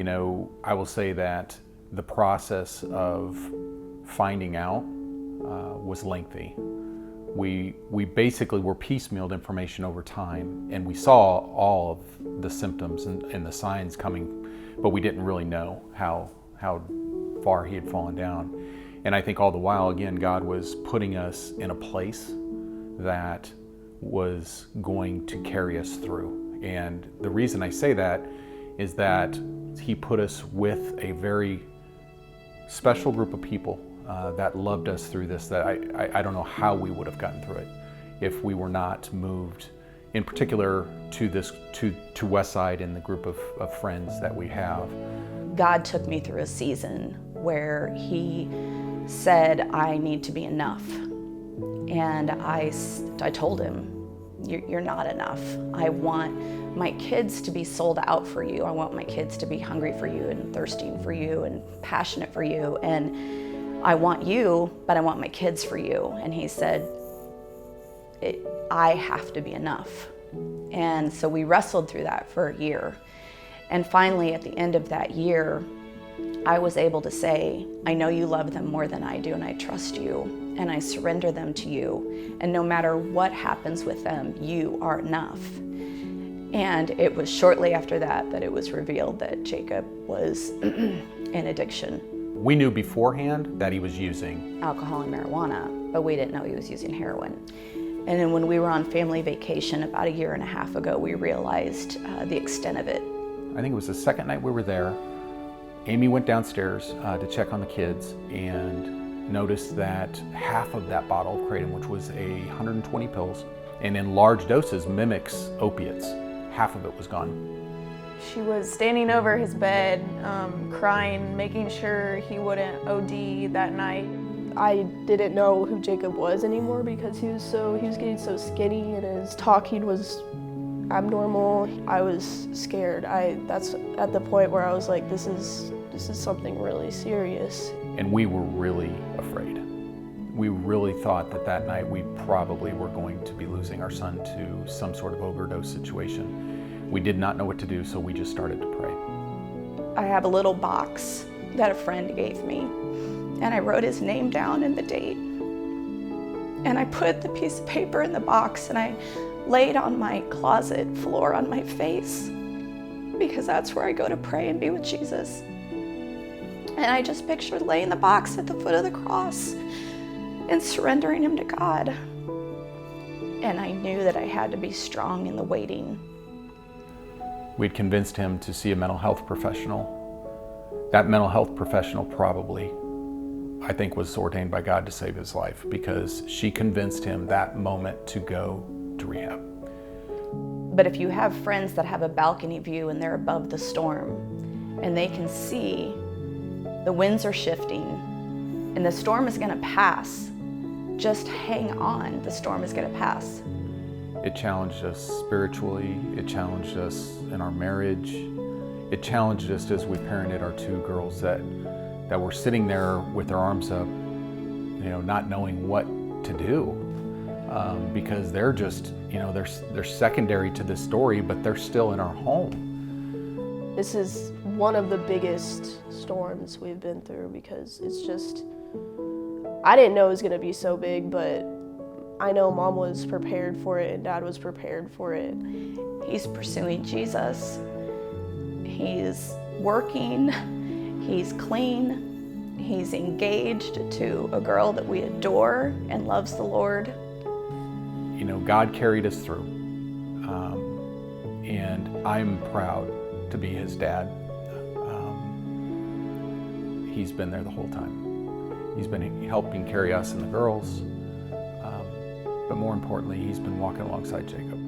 I will say that the process of finding out was lengthy. We basically were piecemealed information over time, and we saw all of the symptoms and the signs coming, but we didn't really know how far he had fallen down. And I think all the while, again, God was putting us in a place that was going to carry us through. And the reason I say that is that he put us with a very special group of people that loved us through this, that I don't know how we would have gotten through it if we were not moved, in particular to Westside and the group of friends that we have. God took me through a season where he said, I need to be enough. And I told him, you're not enough. I want my kids to be sold out for you. I want my kids to be hungry for you and thirsting for you and passionate for you. And I want you, but I want my kids for you. And he said, I have to be enough. And so we wrestled through that for a year. And finally, at the end of that year, I was able to say, I know you love them more than I do, and I trust you, and I surrender them to you. And no matter what happens with them, you are enough. And it was shortly after that it was revealed that Jacob was in addiction. We knew beforehand that he was using alcohol and marijuana, but we didn't know he was using heroin. And then when we were on family vacation about a year and a half ago, we realized the extent of it. I think it was the second night we were there. Amy went downstairs to check on the kids and noticed that half of that bottle of Kratom, which was 120 pills, and in large doses mimics opiates, half of it was gone. She was standing over his bed, crying, making sure he wouldn't OD that night. I didn't know who Jacob was anymore because he was getting so skinny and his talking was abnormal. I was scared. That's at the point where I was like, this is something really serious. And we were really afraid. We really thought that night we probably were going to be losing our son to some sort of overdose situation. We did not know what to do, so we just started to pray. I have a little box that a friend gave me, and I wrote his name down and the date. And I put the piece of paper in the box and I laid on my closet floor on my face, because that's where I go to pray and be with Jesus. And I just pictured laying the box at the foot of the cross and surrendering him to God. And I knew that I had to be strong in the waiting. We'd convinced him to see a mental health professional. That mental health professional probably, I think, was ordained by God to save his life, because she convinced him that moment to go to rehab. But if you have friends that have a balcony view and they're above the storm and they can see the winds are shifting and the storm is going to pass, just hang on, the storm is going to pass. It challenged us spiritually, it challenged us in our marriage, it challenged us as we parented our two girls that were sitting there with their arms up, not knowing what to do, because they're just, they're secondary to this story, but they're still in our home. This is one of the biggest storms we've been through, because it's just, I didn't know it was gonna be so big, but I know Mom was prepared for it and Dad was prepared for it. He's pursuing Jesus. He's working. He's clean. He's engaged to a girl that we adore and loves the Lord. God carried us through. And I'm proud to be his dad. He's been there the whole time. He's been helping carry us and the girls. But more importantly, he's been walking alongside Jacob.